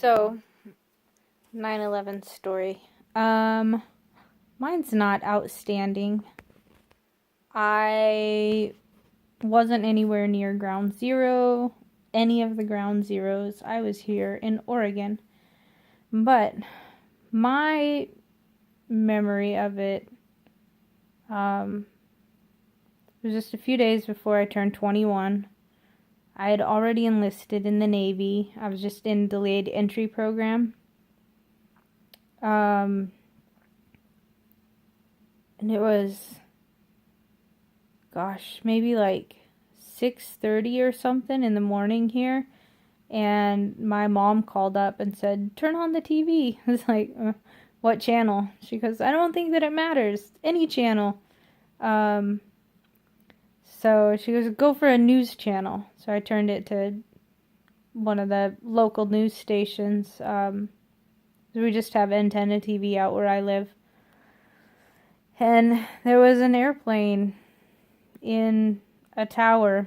So, 9/11 story. Mine's not outstanding. I wasn't anywhere near ground zero, any of the ground zeros. I was here in Oregon. But my memory of it was just a few days before I turned 21. I had already enlisted in the Navy. I was just in delayed entry program. And it was, maybe like 6:30 or something in the morning here. And my mom called up and said, "Turn on the TV." I was like, "What channel?" She goes, "I don't think that it matters. Any channel." So she goes, "Go for a news channel." So I turned it to one of the local news stations. We just have antenna TV out where I live. And there was an airplane in a tower.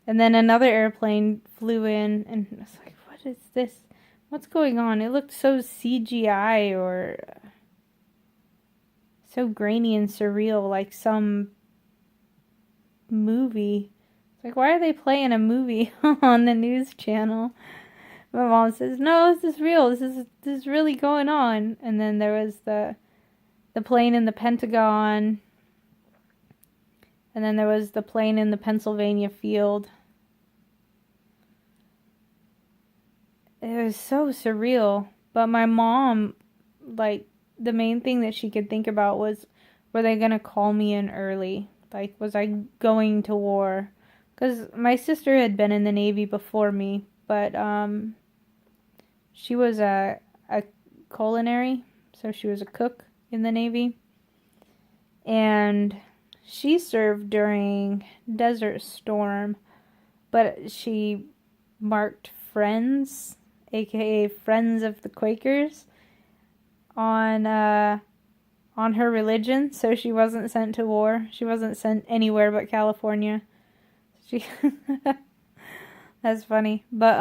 And then another airplane flew in, and I was like, "What is this? What's going on?" It looked so CGI or so grainy and surreal, like some movie. It's like, why are they playing a movie on the news channel? My mom says, "No, this is real. This is really going on." And then there was the plane in the Pentagon, and then there was the plane in the Pennsylvania field. It was so surreal. But my mom, like, the main thing that she could think about was, were they going to call me in early? Like, was I going to war? Because my sister had been in the Navy before me, but she was a culinary, so she was a cook in the Navy. And she served during Desert Storm, but she marked Friends, aka Friends of the Quakers, on her religion, so she wasn't sent to war. She wasn't sent anywhere but California. She That's funny. But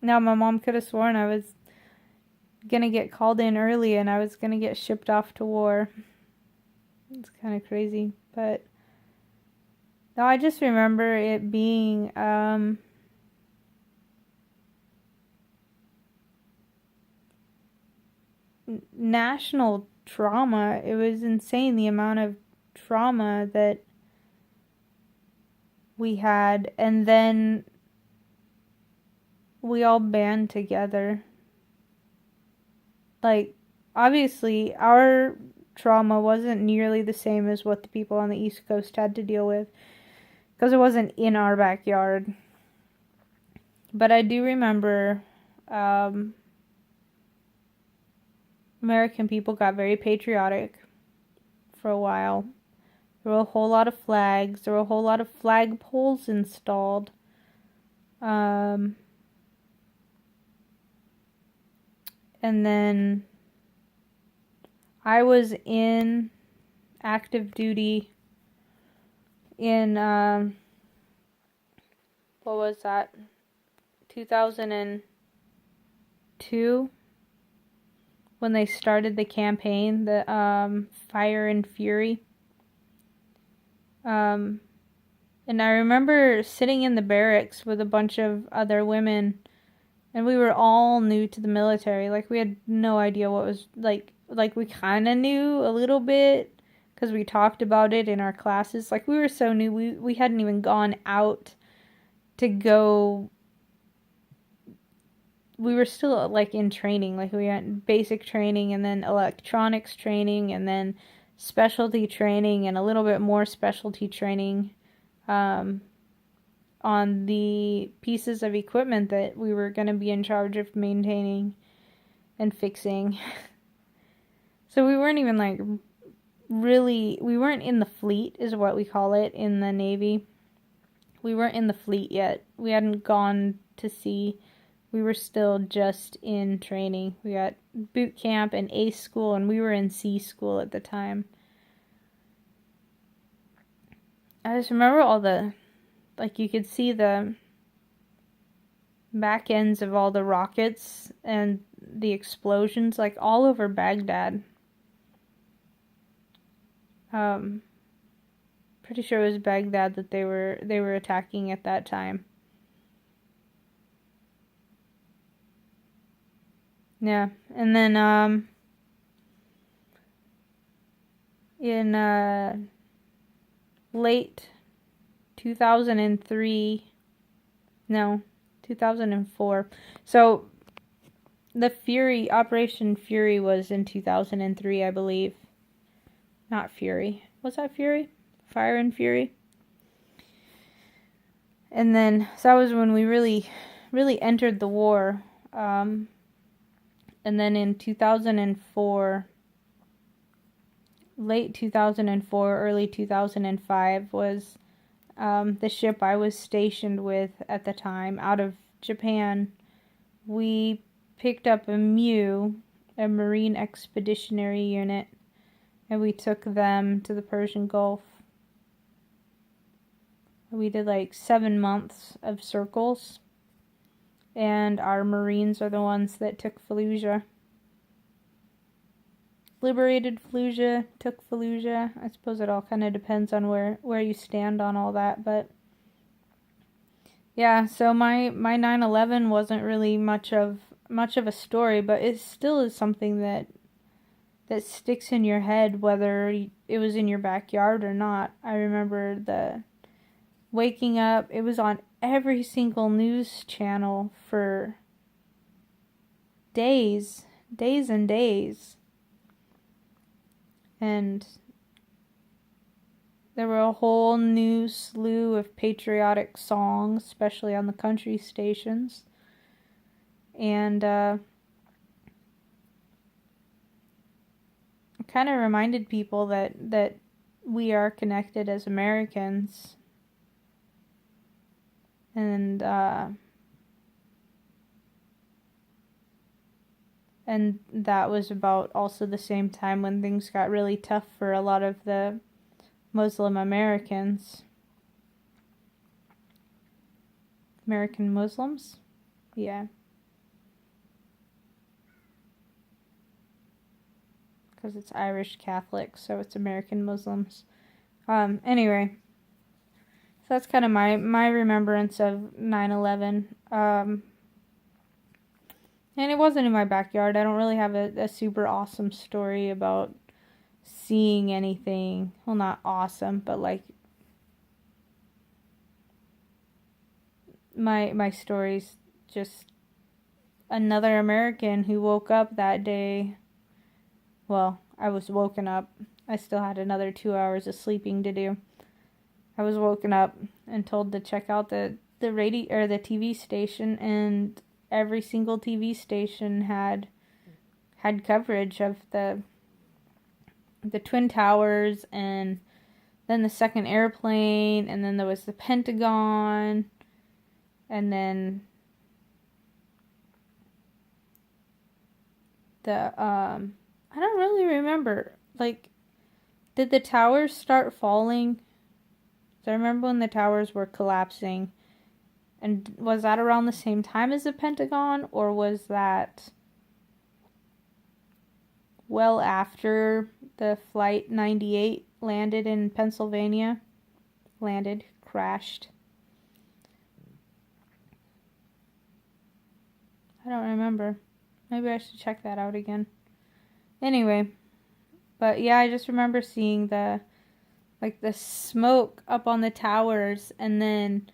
now my mom could have sworn I was gonna get called in early and I was gonna get shipped off to war. It's kind of crazy, but no, I just remember it being national trauma. It was insane the amount of trauma that we had, and then we all band together. Like, obviously, our trauma wasn't nearly the same as what the people on the East Coast had to deal with, because it wasn't in our backyard. But I do remember American people got very patriotic for a while. There were a whole lot of flags. There were a whole lot of flagpoles installed. And then I was in active duty in, what was that? 2002, when they started the campaign, the Fire and Fury. And I remember sitting in the barracks with a bunch of other women, and we were all new to the military. Like, we had no idea what was, like we kind of knew a little bit, because we talked about it in our classes. Like, we were so new, we hadn't even gone out to go. We were still, like, in training. Like, we had basic training, and then electronics training, and then specialty training, and a little bit more specialty training on the pieces of equipment that we were going to be in charge of maintaining and fixing. So we weren't even, like, really, we weren't in the fleet, is what we call it in the Navy. We weren't in the fleet yet. We hadn't gone to sea. We were still just in training. We got boot camp and A school, and we were in C school at the time. I just remember all the, like, you could see the back ends of all the rockets and the explosions, like all over Baghdad. Pretty sure it was Baghdad that they were attacking at that time. Yeah, and then in late 2003, no, 2004. So the Operation Fury was in 2003, I believe. Not Fury. Was that Fury? Fire and Fury? And then, so that was when we really entered the war. And then in 2004, late 2004, early 2005 was the ship I was stationed with at the time out of Japan. We picked up a MEU, a Marine Expeditionary Unit, and we took them to the Persian Gulf. We did like 7 months of circles, and our Marines are the ones that took Fallujah. Liberated Fallujah, took Fallujah. I suppose it all kind of depends on where you stand on all that, but yeah, so my 9/11 wasn't really much of a story, but it still is something that sticks in your head, whether it was in your backyard or not. I remember the waking up, it was on every single news channel for days and days. And there were a whole new slew of patriotic songs, especially on the country stations. And it kind of reminded people that we are connected as Americans. And that was about also the same time when things got really tough for a lot of the Muslim Americans. American Muslims? Yeah. Because it's Irish Catholic, so it's American Muslims. Anyway. So that's kind of my remembrance of 9/11. And it wasn't in my backyard. I don't really have a super awesome story about seeing anything. Well, not awesome, but like my story's just another American who woke up that day. Well, I was woken up. I still had another 2 hours of sleeping to do. I was woken up and told to check out the radio or the TV station, and every single TV station had coverage of the Twin Towers, and then the second airplane, and then there was the Pentagon, and then the I don't really remember. Like, did the towers start falling? So I remember when the towers were collapsing. And was that around the same time as the Pentagon, or was that well after the Flight 98 landed in Pennsylvania? Crashed. I don't remember. Maybe I should check that out again. Anyway, but yeah, I just remember seeing the smoke up on the towers, and then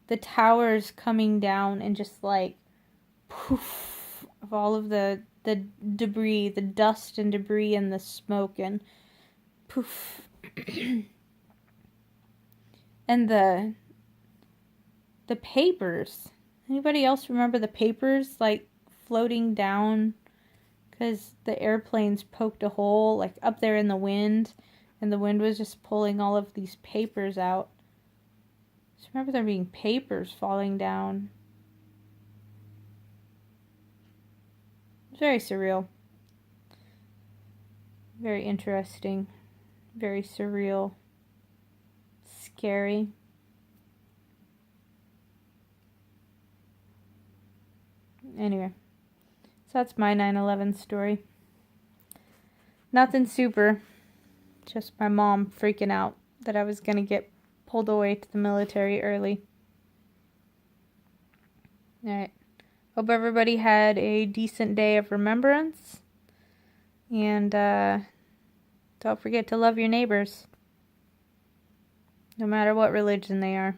the towers coming down, and just like poof of all of the debris, the dust and debris and the smoke, and poof. And the papers. Anybody else remember the papers like floating down because the airplanes poked a hole like up there in the wind, and the wind was just pulling all of these papers out. I just remember there being papers falling down. It's very surreal. Very interesting. Very surreal. Scary. Anyway, so that's my 9/11 story. Nothing super, just my mom freaking out that I was going to get pulled away to the military early. Alright. Hope everybody had a decent day of remembrance. And don't forget to love your neighbors, no matter what religion they are.